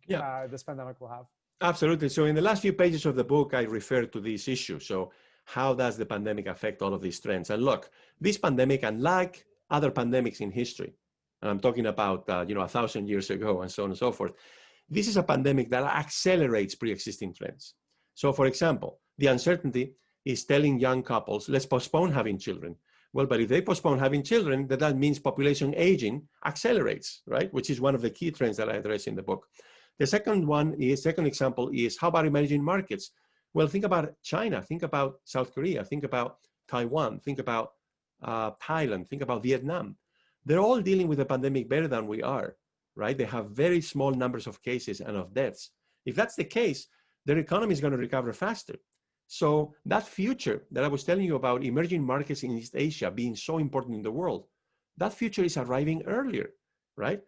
this pandemic will have. Absolutely. So in the last few pages of the book, I refer to this issue. So how does the pandemic affect all of these trends? And look, this pandemic, unlike other pandemics in history, and I'm talking about 1,000 years ago and so on and so forth, this is a pandemic that accelerates pre-existing trends. So for example, the uncertainty is telling young couples, let's postpone having children. Well, but if they postpone having children, that means population aging accelerates, right? Which is one of the key trends that I address in the book. The second example is, how about emerging markets? Well, think about China, think about South Korea, think about Taiwan, think about Thailand, think about Vietnam. They're all dealing with the pandemic better than we are, right? They have very small numbers of cases and of deaths. If that's the case, their economy is going to recover faster. So that future that I was telling you about, emerging markets in East Asia being so important in the world, that future is arriving earlier, right?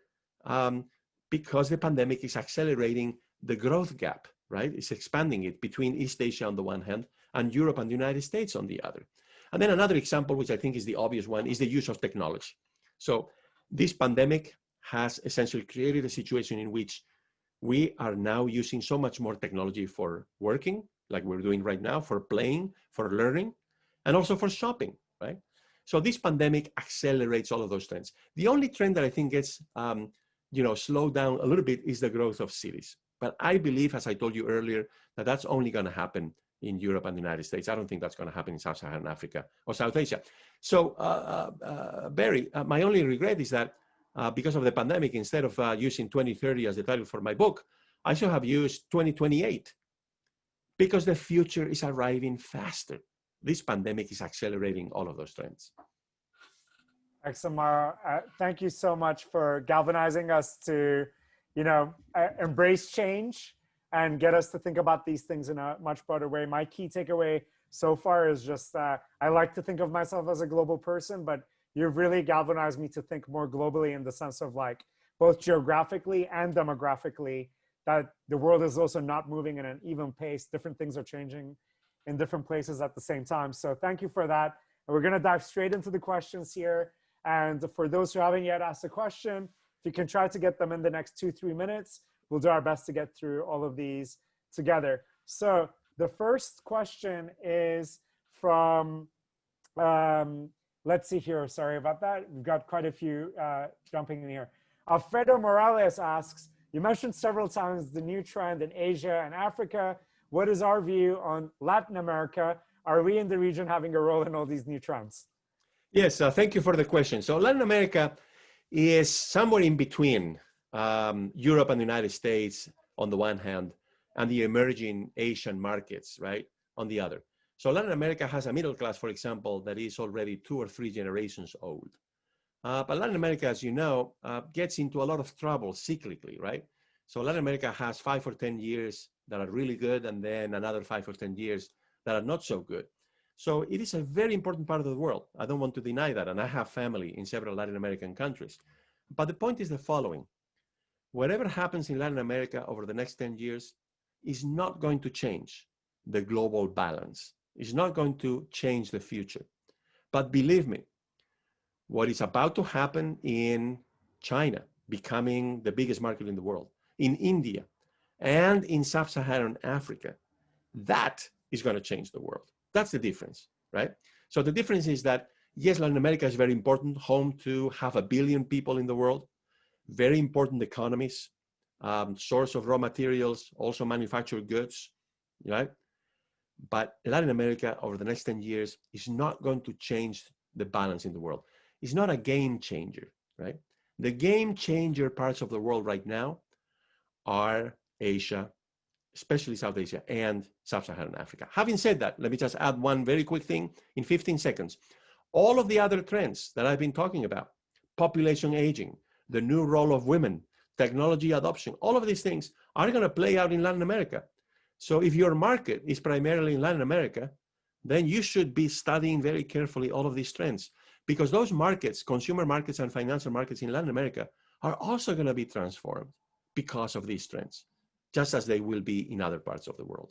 Because the pandemic is accelerating the growth gap, right? It's expanding it between East Asia on the one hand and Europe and the United States on the other. And then another example, which I think is the obvious one, is the use of technology. So this pandemic has essentially created a situation in which we are now using so much more technology for working, like we're doing right now, for playing, for learning, and also for shopping, right? So this pandemic accelerates all of those trends. The only trend that I think gets slowed down a little bit is the growth of cities. But I believe, as I told you earlier, that that's only going to happen in Europe and the United States. I don't think that's going to happen in Sub-Saharan Africa or South Asia. So, Barry, my only regret is that because of the pandemic, instead of using 2030 as the title for my book, I should have used 2028, because the future is arriving faster. This pandemic is accelerating all of those trends. Excellent, Mauro. Thank you so much for galvanizing us to, embrace change and get us to think about these things in a much broader way. My key takeaway so far is just I like to think of myself as a global person, but you've really galvanized me to think more globally in the sense of like both geographically and demographically, that the world is also not moving in an even pace. Different things are changing in different places at the same time. So thank you for that. And we're going to dive straight into the questions here. And for those who haven't yet asked a question, if you can try to get them in the next 2-3 minutes, we'll do our best to get through all of these together. So the first question is from, let's see here. Sorry about that. We've got quite a few jumping in here. Alfredo Morales asks, you mentioned several times the new trend in Asia and Africa. What is our view on Latin America? Are we in the region having a role in all these new trends? Yes, thank you for the question. So Latin America is somewhere in between Europe and the United States on the one hand, and the emerging Asian markets, right, on the other. So Latin America has a middle class, for example, that is already 2 or 3 generations old. But Latin America, as you know, gets into a lot of trouble cyclically, right? So Latin America has 5 or 10 years that are really good, and then another 5 or 10 years that are not so good. So it is a very important part of the world. I don't want to deny that, and I have family in several Latin American countries. But the point is the following. Whatever happens in Latin America over the next 10 years is not going to change the global balance. It's not going to change the future. But believe me, what is about to happen in China, becoming the biggest market in the world, in India, and in sub-Saharan Africa, that is going to change the world. That's the difference, right? So the difference is that, yes, Latin America is very important, home to 500 million people in the world, very important economies, source of raw materials, also manufactured goods, right? But Latin America over the next 10 years is not going to change the balance in the world. It's not a game changer, right? The game changer parts of the world right now are Asia, especially South Asia and Sub-Saharan Africa. Having said that, let me just add one very quick thing in 15 seconds. All of the other trends that I've been talking about, population aging, the new role of women, technology adoption, all of these things are going to play out in Latin America. So if your market is primarily in Latin America, then you should be studying very carefully all of these trends, because those markets, consumer markets and financial markets in Latin America, are also going to be transformed because of these trends, just as they will be in other parts of the world.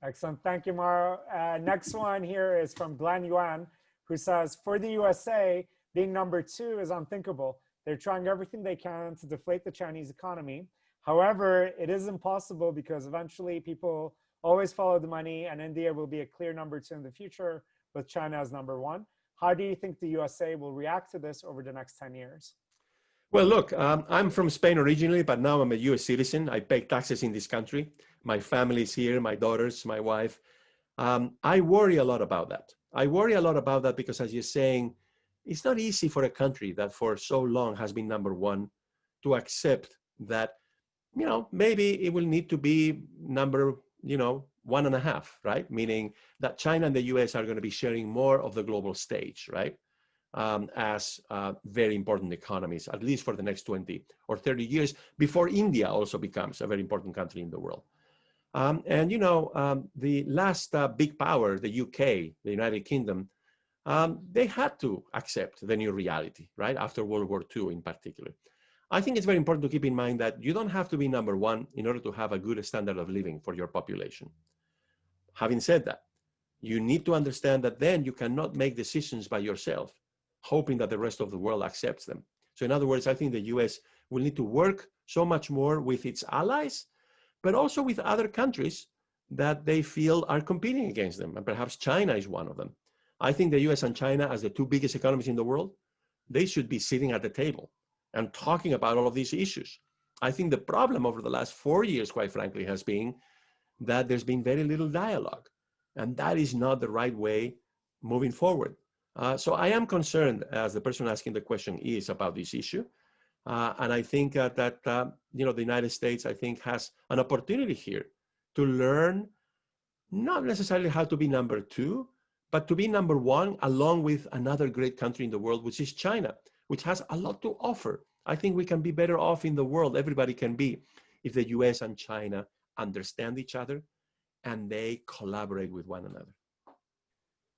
Excellent. Thank you, Mauro. Next one here is from Glenn Yuan, who says, for the USA, being number 2 is unthinkable. They're trying everything they can to deflate the Chinese economy. However, it is impossible because eventually people always follow the money, and India will be a clear number 2 in the future with China as number 1. How do you think the USA will react to this over the next 10 years? Well, look, I'm from Spain originally, but now I'm a US citizen. I pay taxes in this country. My family is here, my daughters, my wife. I worry a lot about that. I worry a lot about that because, as you're saying, it's not easy for a country that for so long has been number 1 to accept that, you know, maybe it will need to be number, 1.5, right? Meaning that China and the US are going to be sharing more of the global stage, right? As very important economies, at least for the next 20 or 30 years, before India also becomes a very important country in the world. The last big power, the UK, the United Kingdom, they had to accept the new reality, right? After World War II in particular. I think it's very important to keep in mind that you don't have to be number 1 in order to have a good standard of living for your population. Having said that, you need to understand that then you cannot make decisions by yourself, hoping that the rest of the world accepts them. So in other words, I think the US will need to work so much more with its allies, but also with other countries that they feel are competing against them. And perhaps China is one of them. I think the US and China, as the 2 biggest economies in the world, they should be sitting at the table and talking about all of these issues. I think the problem over the last 4 years, quite frankly, has been that there's been very little dialogue. And that is not the right way moving forward. So I am concerned, as the person asking the question is, about this issue. And I think that the United States, I think, has an opportunity here to learn not necessarily how to be number 2, but to be number 1 along with another great country in the world, which is China, which has a lot to offer. I think we can be better off in the world. Everybody can be if the US and China understand each other and they collaborate with one another.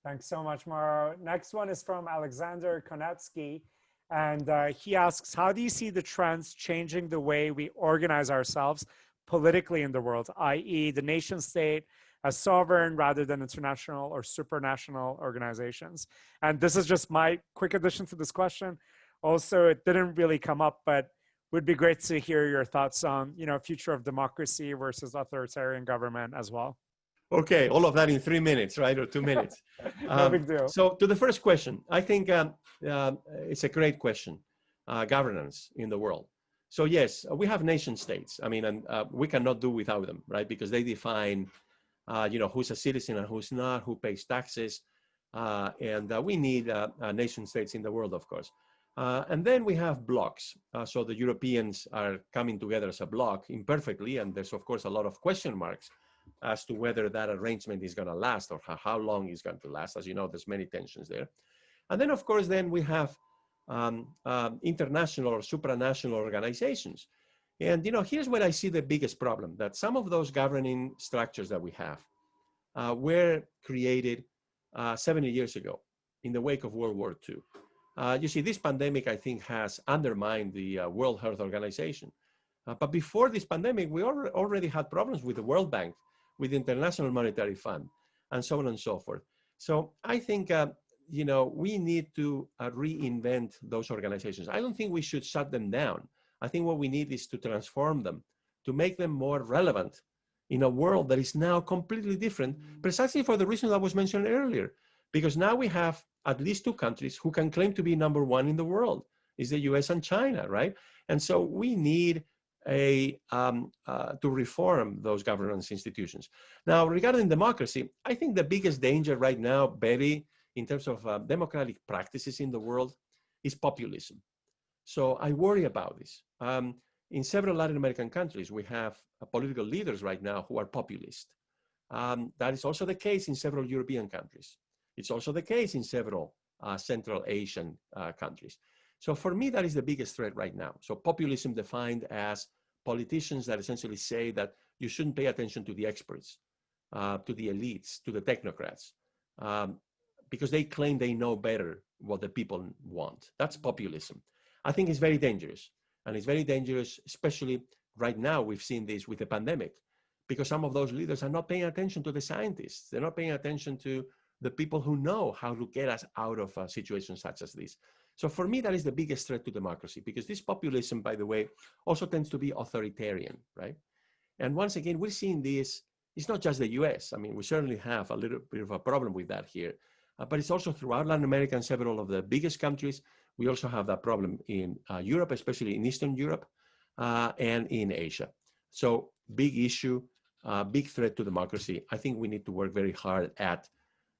Thanks so much, Mauro. Next one is from Alexander Konetsky. And he asks, how do you see the trends changing the way we organize ourselves politically in the world, i.e. the nation state as sovereign rather than international or supranational organizations? And this is just my quick addition to this question. Also, it didn't really come up, but would be great to hear your thoughts on, future of democracy versus authoritarian government as well. Okay, all of that in 3 minutes, right? Or 2 minutes. No big deal. So to the first question, I think it's a great question, governance in the world. So yes, we have nation states. I mean, and we cannot do without them, right? Because they define, who's a citizen and who's not, who pays taxes. And we need nation states in the world, of course. And then we have blocks. So the Europeans are coming together as a bloc imperfectly. And there's, of course, a lot of question marks as to whether that arrangement is going to last or how long it's going to last. As you know, there's many tensions there. And then, of course, then we have international or supranational organizations. And, here's where I see the biggest problem, that some of those governing structures that we have were created 70 years ago in the wake of World War II. You see, this pandemic, I think, has undermined the World Health Organization. But before this pandemic, we already had problems with the World Bank, with the International Monetary Fund, and so on and so forth. So I think, we need to reinvent those organizations. I don't think we should shut them down. I think what we need is to transform them, to make them more relevant in a world that is now completely different, precisely for the reason that was mentioned earlier. Because now we have at least two countries who can claim to be number one in the world, is the US and China, right? And so we need to reform those governance institutions. Now, regarding democracy, I think the biggest danger right now, Betty, in terms of democratic practices in the world, is populism. So I worry about this. In several Latin American countries, we have political leaders right now who are populist. That is also the case in several European countries. It's also the case in several Central Asian countries. So for me, that is the biggest threat right now. So populism defined as politicians that essentially say that you shouldn't pay attention to the experts, to the elites, to the technocrats, because they claim they know better what the people want. That's populism. I think it's very dangerous. And it's very dangerous, especially right now, we've seen this with the pandemic, because some of those leaders are not paying attention to the scientists. They're not paying attention to the people who know how to get us out of situations such as this. So for me, that is the biggest threat to democracy, because this populism, by the way, also tends to be authoritarian, right? And once again, we're seeing this, it's not just the US. I mean, we certainly have a little bit of a problem with that here, but it's also throughout Latin America and several of the biggest countries. We also have that problem in Europe, especially in Eastern Europe and in Asia. So big issue, big threat to democracy. I think we need to work very hard at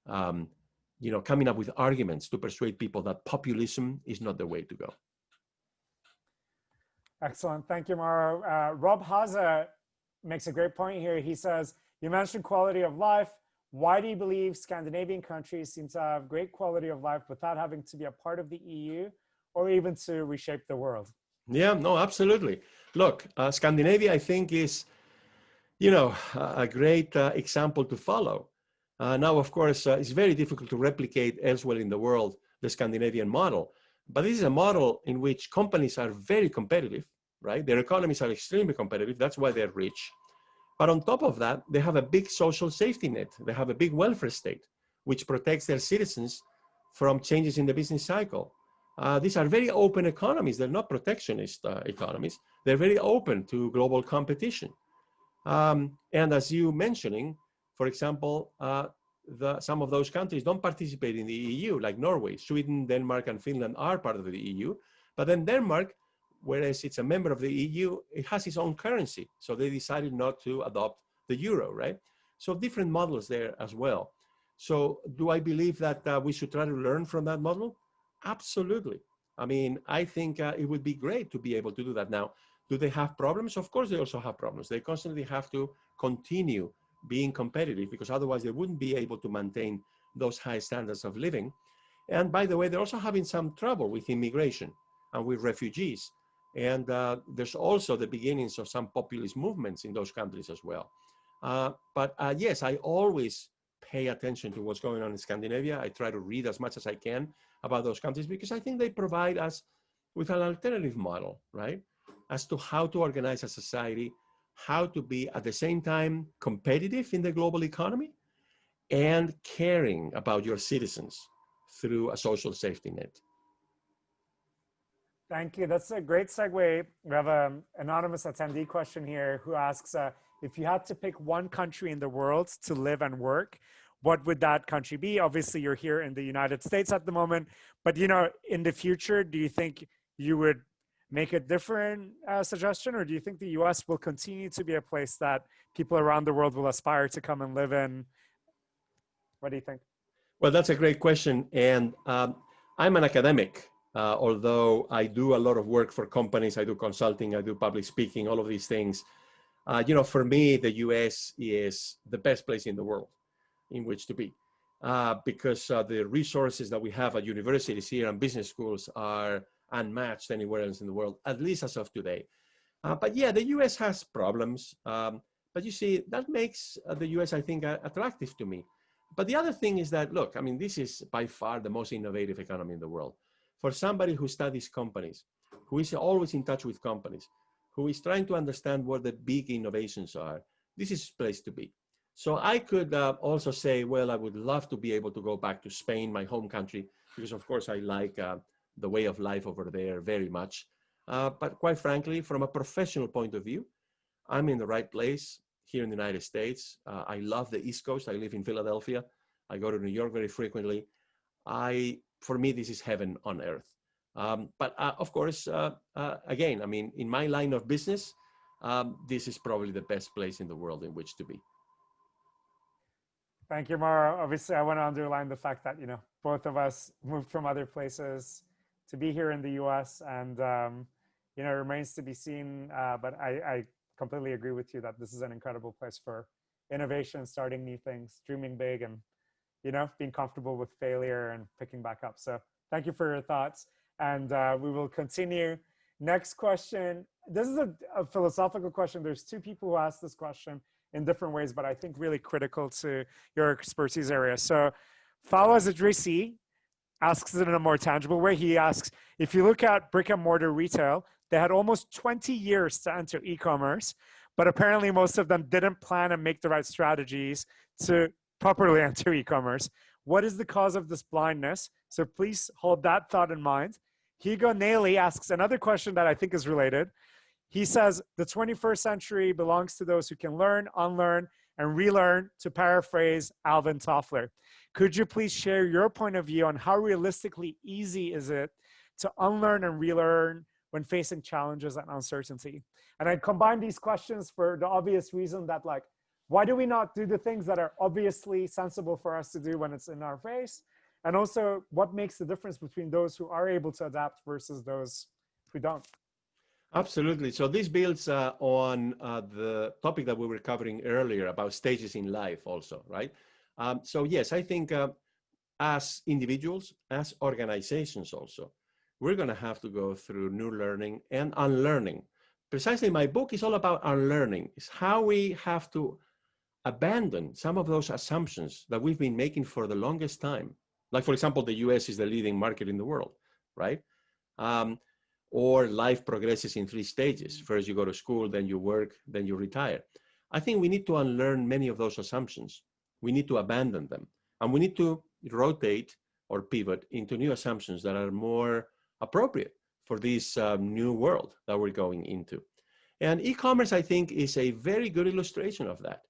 coming up with arguments to persuade people that populism is not the way to go. Excellent. Thank you, Mauro. Rob Haza makes a great point here. He says, you mentioned quality of life. Why do you believe Scandinavian countries seem to have great quality of life without having to be a part of the EU or even to reshape the world? Yeah, no, absolutely. Look, Scandinavia, I think, is, a great example to follow. Now, of course, it's very difficult to replicate elsewhere in the world the Scandinavian model. But this is a model in which companies are very competitive, right? Their economies are extremely competitive. That's why they're rich. But on top of that, they have a big social safety net. They have a big welfare state, which protects their citizens from changes in the business cycle. These are very open economies. They're not protectionist economies. They're very open to global competition. And as you mentioning, for example, some of those countries don't participate in the EU, like Norway. Sweden, Denmark, and Finland are part of the EU. But then Denmark, whereas it's a member of the EU, it has its own currency. So they decided not to adopt the euro, right? So different models there as well. So do I believe that we should try to learn from that model? Absolutely. I mean, I think it would be great to be able to do that. Now, do they have problems? Of course, they also have problems. They constantly have to continue being competitive, because otherwise they wouldn't be able to maintain those high standards of living. And by the way, they're also having some trouble with immigration and with refugees. And there's also the beginnings of some populist movements in those countries as well. But yes, I always pay attention to what's going on in Scandinavia. I try to read as much as I can about those countries because I think they provide us with an alternative model, right? As to how to organize a society, how to be at the same time competitive in the global economy and caring about your citizens through a social safety net. Thank you. That's a great segue. We have an anonymous attendee question here who asks, if you had to pick one country in the world to live and work, what would that country be? Obviously, you're here in the United States at the moment, but in the future, do you think you would make a different suggestion, or do you think the US will continue to be a place that people around the world will aspire to come and live in? What do you think? Well, that's a great question. And I'm an academic, although I do a lot of work for companies. I do consulting, I do public speaking, all of these things. For me, the US is the best place in the world in which to be because the resources that we have at universities here and business schools are unmatched anywhere else in the world, at least as of today. But yeah, the US has problems. But you see, that makes the US, I think, attractive to me. But the other thing is that, look, I mean, this is by far the most innovative economy in the world. For somebody who studies companies, who is always in touch with companies, who is trying to understand what the big innovations are, this is a place to be. So I could also say, well, I would love to be able to go back to Spain, my home country, because of course I like the way of life over there very much. But quite frankly, from a professional point of view, I'm in the right place here in the United States. I love the East Coast. I live in Philadelphia. I go to New York very frequently. For me, this is heaven on earth. But of course, again, I mean, in my line of business, this is probably the best place in the world in which to be. Thank you, Mauro. Obviously, I want to underline the fact that, both of us moved from other places to be here in the US, and, it remains to be seen. But I completely agree with you that this is an incredible place for innovation, starting new things, dreaming big, and, being comfortable with failure and picking back up. So thank you for your thoughts. And we will continue. Next question. This is a philosophical question. There's two people who asked this question in different ways, but I think really critical to your expertise area. So Fawaz Idrisi asks it in a more tangible way. He asks, if you look at brick and mortar retail, they had almost 20 years to enter e-commerce, but apparently most of them didn't plan and make the right strategies to properly enter e-commerce. What is the cause of this blindness? So please hold that thought in mind. Hugo Naley asks another question that I think is related. He says, the 21st century belongs to those who can learn, unlearn, and relearn, to paraphrase Alvin Toffler. Could you please share your point of view on how realistically easy is it to unlearn and relearn when facing challenges and uncertainty? And I combine these questions for the obvious reason that, like, why do we not do the things that are obviously sensible for us to do when it's in our face? And also, what makes the difference between those who are able to adapt versus those who don't? Absolutely. So this builds on the topic that we were covering earlier about stages in life also, right? So yes, I think as individuals, as organizations also, we're going to have to go through new learning and unlearning. Precisely, my book is all about unlearning. It's how we have to abandon some of those assumptions that we've been making for the longest time. Like, for example, the US is the leading market in the world, right? Or life progresses in 3 stages. First, you go to school, then you work, then you retire. I think we need to unlearn many of those assumptions. We need to abandon them. And we need to rotate or pivot into new assumptions that are more appropriate for this new world that we're going into. And e-commerce, I think, is a very good illustration of that.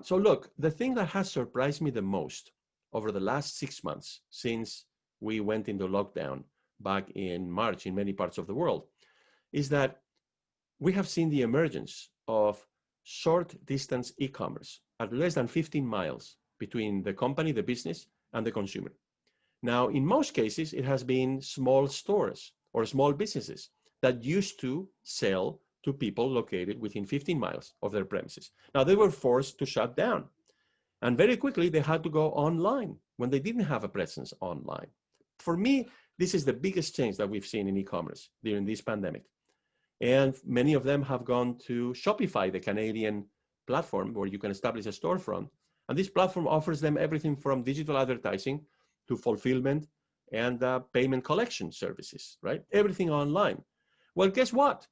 So look, the thing that has surprised me the most over the last 6 months since we went into lockdown back in March in many parts of the world, is that we have seen the emergence of short distance e-commerce at less than 15 miles between the company, the business, and the consumer. Now, in most cases, it has been small stores or small businesses that used to sell to people located within 15 miles of their premises. Now, they were forced to shut down. And very quickly, they had to go online when they didn't have a presence online. For me, this is the biggest change that we've seen in e-commerce during this pandemic. And many of them have gone to Shopify, the Canadian platform where you can establish a storefront. And this platform offers them everything from digital advertising to fulfillment and payment collection services, right? Everything online. Well, guess what?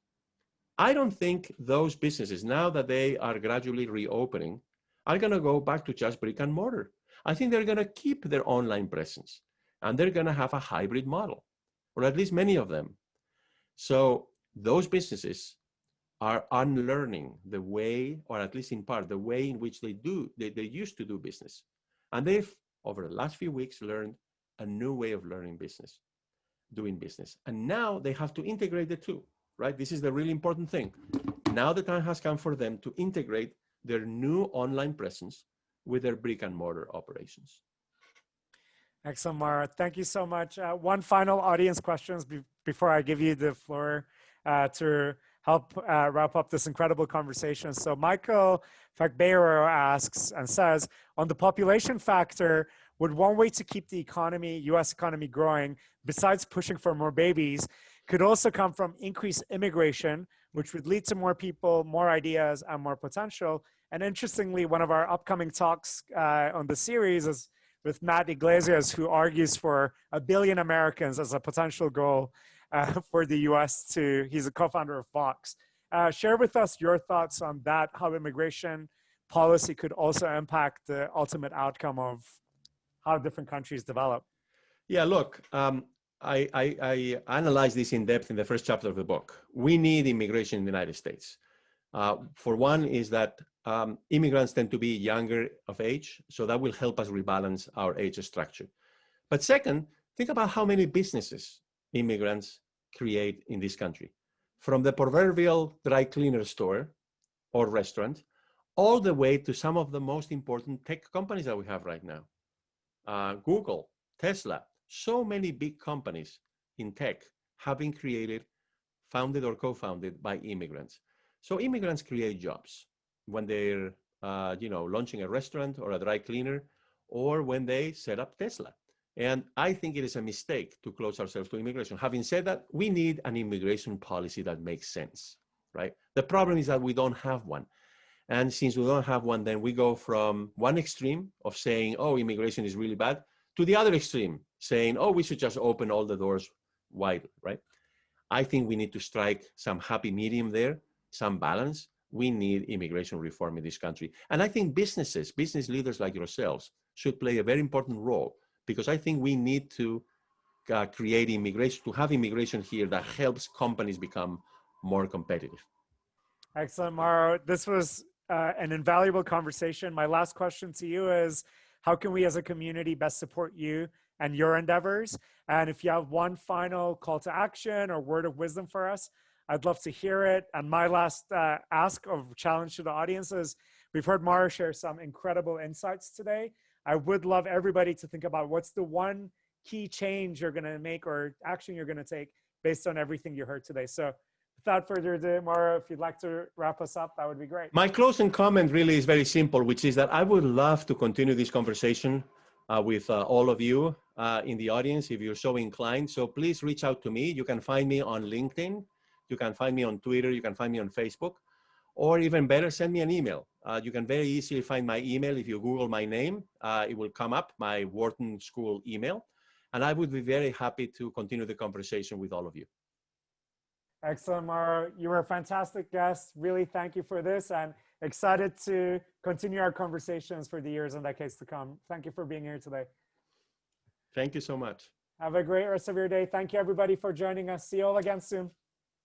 I don't think those businesses, now that they are gradually reopening, are going to go back to just brick and mortar. I think they're going to keep their online presence and they're going to have a hybrid model, or at least many of them. So those businesses are unlearning the way, or at least in part, the way in which they used to do business. And they've, over the last few weeks, learned a new way of doing business. And now they have to integrate the two, right? This is the really important thing. Now the time has come for them to integrate their new online presence with their brick and mortar operations. Excellent, Mauro. Thank you so much. One final audience questions before I give you the floor to help wrap up this incredible conversation. So Michael Fagbero asks and says, on the population factor, would one way to keep the economy, US economy growing, besides pushing for more babies, could also come from increased immigration, which would lead to more people, more ideas, and more potential? And interestingly, one of our upcoming talks on the series is with Matt Iglesias, who argues for 1 billion Americans as a potential goal for the US he's a co-founder of Vox. Share with us your thoughts on that, how immigration policy could also impact the ultimate outcome of how different countries develop. Yeah, look, I analyzed this in depth in the first chapter of the book. We need immigration in the United States. For one is that immigrants tend to be younger of age, so that will help us rebalance our age structure. But second, think about how many businesses immigrants create in this country. From the proverbial dry cleaner store or restaurant, all the way to some of the most important tech companies that we have right now. Google, Tesla, so many big companies in tech have been created, founded or co-founded by immigrants. So immigrants create jobs when they're launching a restaurant or a dry cleaner, or when they set up Tesla. And I think it is a mistake to close ourselves to immigration. Having said that, we need an immigration policy that makes sense, right? The problem is that we don't have one. And since we don't have one, then we go from one extreme of saying, oh, immigration is really bad, to the other extreme, saying, oh, we should just open all the doors wide, right? I think we need to strike some happy medium there, some balance. We need immigration reform in this country. And I think business leaders like yourselves should play a very important role, because I think we need to create immigration, to have immigration here that helps companies become more competitive. Excellent, Mauro. This was an invaluable conversation. My last question to you is, how can we as a community best support you and your endeavors? And if you have one final call to action or word of wisdom for us, I'd love to hear it. And my last challenge to the audience is, we've heard Mauro share some incredible insights today. I would love everybody to think about what's the one key change you're going to make or action you're going to take based on everything you heard today. So without further ado, Mauro, if you'd like to wrap us up, that would be great. My closing comment really is very simple, which is that I would love to continue this conversation with all of you in the audience, if you're so inclined. So please reach out to me. You can find me on LinkedIn. You can find me on Twitter. You can find me on Facebook. Or even better, send me an email. You can very easily find my email. If you Google my name, it will come up, my Wharton School email. And I would be very happy to continue the conversation with all of you. Excellent, Mauro. You were a fantastic guest. Really thank you for this, and excited to continue our conversations for the years and decades to come. Thank you for being here today. Thank you so much. Have a great rest of your day. Thank you, everybody, for joining us. See you all again soon.